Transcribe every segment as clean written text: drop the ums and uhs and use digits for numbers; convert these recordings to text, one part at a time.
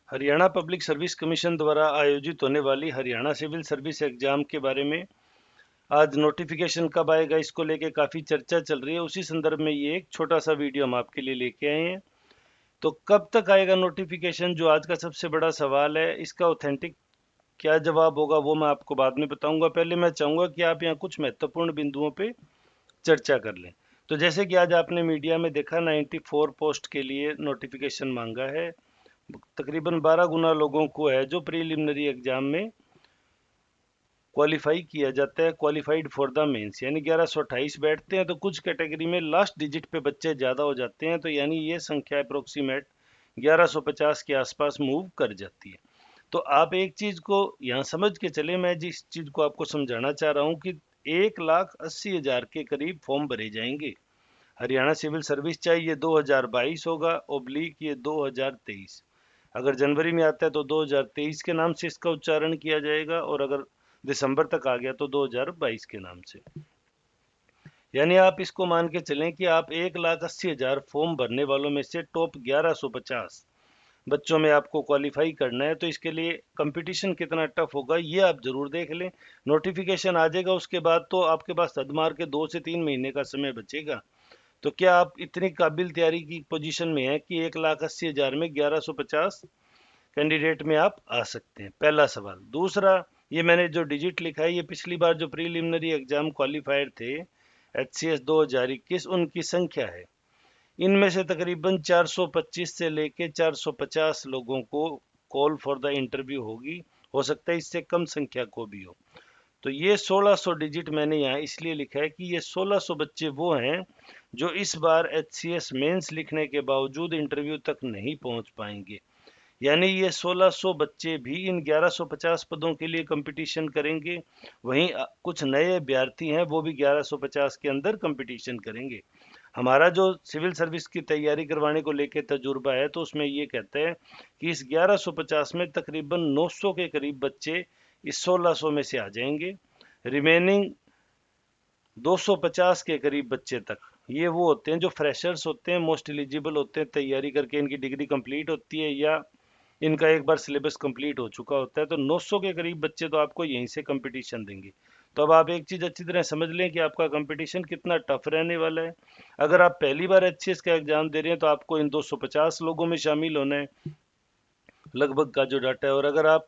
Haryana public service commission द्वारा आयोजित होने वाली हरियाणा सिविल सर्विस एग्जाम के बारे में आज नोटिफिकेशन कब आएगा, इसको लेके काफ़ी चर्चा चल रही है। उसी संदर्भ में ये एक छोटा सा वीडियो हम आपके लिए लेके आए हैं। तो कब तक आएगा नोटिफिकेशन, जो आज का सबसे बड़ा सवाल है, इसका ऑथेंटिक क्या जवाब होगा वो मैं आपको बाद में बताऊंगा। पहले मैं चाहूंगा कि आप यहाँ कुछ महत्वपूर्ण बिंदुओं पे चर्चा कर लें। तो जैसे कि आज आपने मीडिया में देखा, 94 पोस्ट के लिए नोटिफिकेशन मांगा है। तकरीबन 12 गुना लोगों को है जो प्रीलिमिनरी एग्जाम में क्वालिफाई किया जाता है, क्वालिफाइड फॉर द मेंस, यानी 1128 बैठते हैं। तो कुछ कैटेगरी में लास्ट डिजिट पे बच्चे ज़्यादा हो जाते हैं, तो यानी ये संख्या अप्रोक्सीमेट 1150 के आसपास मूव कर जाती है। तो आप एक चीज़ को यहाँ समझ के चले, मैं जिस चीज़ को आपको समझाना चाह रहा हूँ कि 1,80,000 के करीब फॉर्म भरे जाएंगे। हरियाणा सिविल सर्विस चाहे ये 2022 होगा ओब्लिक ये 2023, अगर जनवरी में आता है तो 2023 के नाम से इसका उच्चारण किया जाएगा, और अगर दिसंबर तक आ गया तो 2022 के नाम से। यानी आप इसको मान के चलें कि आप 1,80,000 फॉर्म भरने वालों में से टॉप 1150 बच्चों में आपको क्वालिफाई करना है। तो इसके लिए कंपटीशन कितना टफ होगा ये आप जरूर देख लें। नोटिफिकेशन आ जाएगा, उसके बाद तो आपके पास हद मार के 2 से 3 महीने का समय बचेगा। तो क्या आप इतनी काबिल तैयारी की पोजीशन में हैं कि 1,80,000 में 1150 कैंडिडेट में आप आ सकते हैं? पहला सवाल। दूसरा, ये मैंने जो डिजिट लिखा है, ये पिछली बार जो प्रीलिमिनरी एग्जाम क्वालिफायर थे HCS 2021 उनकी संख्या है। इनमें से तकरीबन 425 से लेके 450 लोगों को कॉल फॉर द इंटरव्यू होगी। हो सकता है इससे कम संख्या को भी हो। तो ये 1600 डिजिट मैंने यहाँ इसलिए लिखा है कि ये 1600 बच्चे वो हैं जो इस बार HCS मेंस लिखने के बावजूद इंटरव्यू तक नहीं पहुंच पाएंगे। यानी ये 1600 बच्चे भी इन 1150 पदों के लिए कंपटीशन करेंगे। वहीं कुछ नए अभ्यर्थी हैं वो भी 1150 के अंदर कंपटीशन करेंगे। हमारा जो सिविल सर्विस की तैयारी करवाने को लेकर तजुर्बा है, तो उसमें ये कहते हैं कि इस 1150 में तकरीबन 900 के करीब बच्चे इस 1600 में से आ जाएंगे। रिमेनिंग 250 के करीब बच्चे तक ये वो होते हैं जो फ्रेशर्स होते हैं, मोस्ट एलिजिबल होते हैं, तैयारी करके इनकी डिग्री कंप्लीट होती है या इनका एक बार सिलेबस कंप्लीट हो चुका होता है। तो 900 के करीब बच्चे तो आपको यहीं से कंपटीशन देंगे। तो अब आप एक चीज़ अच्छी तरह समझ लें कि आपका कंपटीशन कितना टफ रहने वाला है। अगर आप पहली बार HCS का एग्जाम दे रहे हैं तो आपको इन 250 लोगों में शामिल होना है, लगभग का जो डाटा है। और अगर आप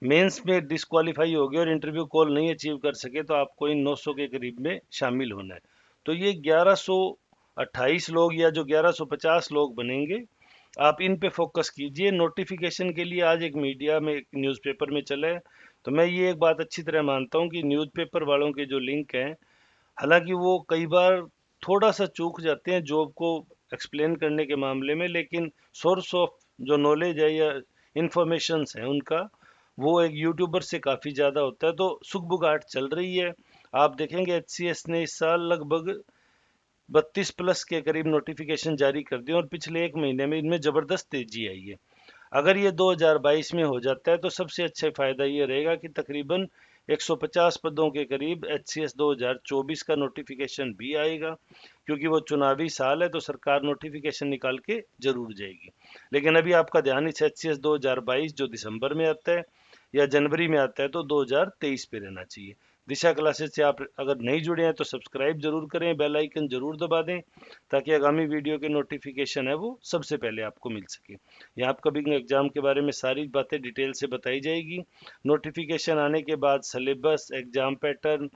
मेंस में डिस्क्वालीफाई हो गए और इंटरव्यू कॉल नहीं अचीव कर सके तो आपको इन 900 के करीब में शामिल होना है। तो ये 1128 लोग या जो 1150 लोग बनेंगे, आप इन पे फोकस कीजिए। नोटिफिकेशन के लिए आज एक मीडिया में एक न्यूज़पेपर में चला है, तो मैं ये एक बात अच्छी तरह मानता हूँ कि न्यूज़पेपर वालों के जो लिंक हैं, हालांकि वो कई बार थोड़ा सा चूक जाते हैं जॉब को एक्सप्लेन करने के मामले में, लेकिन सोर्स ऑफ जो नॉलेज है या इंफॉर्मेशंस हैं उनका, वो एक यूट्यूबर से काफ़ी ज़्यादा होता है। तो सुगबुगाहट चल रही है। आप देखेंगे HCS ने इस साल लगभग 32 प्लस के करीब नोटिफिकेशन जारी कर दिए और पिछले एक महीने में इनमें ज़बरदस्त तेजी आई है। अगर ये 2022 में हो जाता है तो सबसे अच्छा फ़ायदा ये रहेगा कि तकरीबन 150 पदों के करीब HCS 2024 का नोटिफिकेशन भी आएगा, क्योंकि वो चुनावी साल है तो सरकार नोटिफिकेशन निकाल के जरूर जाएगी। लेकिन अभी आपका ध्यान इस HCS 2022 जो दिसंबर में आता है या जनवरी में आता है तो 2023 पे रहना चाहिए। दिशा क्लासेस से आप अगर नहीं जुड़े हैं तो सब्सक्राइब जरूर करें, बेल आइकन जरूर दबा दें, ताकि आगामी वीडियो के नोटिफिकेशन है वो सबसे पहले आपको मिल सके। यहाँ आपका भी एग्जाम के बारे में सारी बातें डिटेल से बताई जाएगी। नोटिफिकेशन आने के बाद सिलेबस, एग्जाम पैटर्न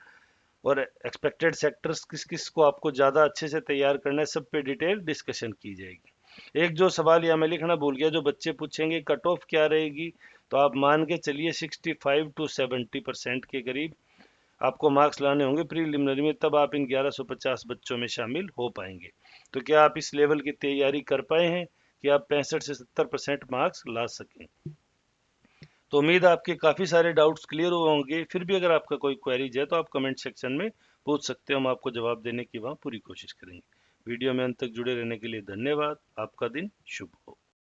और एक्सपेक्टेड सेक्टर्स किस किस को आपको ज़्यादा अच्छे से तैयार करना है, सब पे डिटेल डिस्कशन की जाएगी। एक जो सवाल यहाँ मैं लिखना भूल गया, जो बच्चे पूछेंगे कट ऑफ क्या रहेगी, तो आप मान के चलिए 65 to 70% के करीब आपको मार्क्स लाने होंगे प्रीलिमिनरी में, तब आप इन 1150 बच्चों में शामिल हो पाएंगे। तो क्या आप इस लेवल की तैयारी कर पाए हैं कि आप 65 से 70% मार्क्स ला सकें? तो उम्मीद है आपके काफ़ी सारे डाउट्स क्लियर हुए होंगे। फिर भी अगर आपका कोई क्वेरीज है तो आप कमेंट सेक्शन में पूछ सकते हो, हम आपको जवाब देने की वहाँ पूरी कोशिश करेंगे। वीडियो में अंत तक जुड़े रहने के लिए धन्यवाद। आपका दिन शुभ हो।